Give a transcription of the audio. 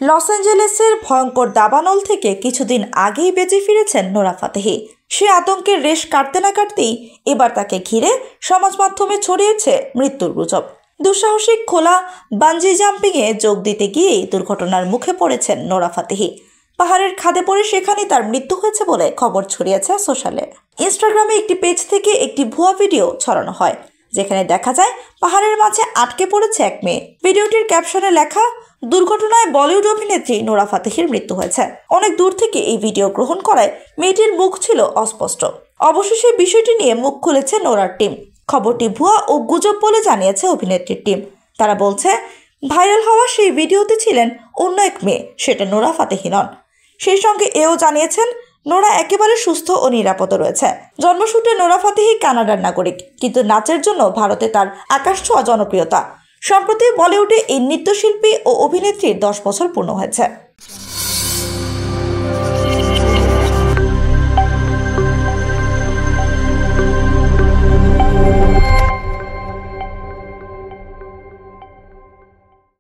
Loss অ্যাঞ্জেলেসের ভয়ঙ্কর দাবানল থেকে কিছুদিন আগেই বেঁচে ফিরেছেন নোরা ফাতেহি। সে আতঙ্কের রেশ কাটতে না কাটতেই এবার তাকে ঘিরে সমাজ মাধ্যমে ছড়িয়েছে মৃত্যুর গুজব। দুঃসাহসিক খোলা বানজি জাম্পিংয়ে যোগ দিতে গিয়েই দুর্ঘটনার মুখে পড়েছেন নোরা ফাতেহি। পাহাড়ের খাদে পড়ে সেখানেই তার মৃত্যু হয়েছে বলে খবর ছড়িয়েছে সোশ্যালে। ইনস্টাগ্রামে একটি পেজ থেকে একটি ভুয়া ভিডিও ছড়ানো হয়, যেখানে দেখা যায় পাহাড়ের মাঝে আটকে পড়েছে এক মেয়ে। ভিডিওটির ক্যাপশনে লেখা, দুর্ঘটনায় বলিউড অভিনেত্রী নোরা ফাতেহির মৃত্যু হয়েছে। অনেক দূর থেকে এই ভিডিও গ্রহণ করায় মেয়েটির মুখ ছিল অস্পষ্ট। অবশেষে বিষয়টি নিয়ে মুখ খুলেছে নোরার টিম। খবরটি ভুয়া ও গুজব বলে জানিয়েছে অভিনেত্রীর টিম। তারা বলছে, ভাইরাল হওয়া সেই ভিডিওতে ছিলেন অন্য এক মেয়ে, সেটা নোরা ফাতেহি নন। সেই সঙ্গে এও জানিয়েছেন নোরা একেবারে সুস্থ ও নিরাপদ রয়েছে। জন্মসূত্রে নোরা ফাতেহি কানাডার নাগরিক, কিন্তু নাচের জন্য ভারতে তার আকাশ ছোঁয়া জনপ্রিয়তা। সম্প্রতি বলিউডে এই নৃত্যশিল্পী ও অভিনেত্রীর 10 বছর পূর্ণ হয়েছে।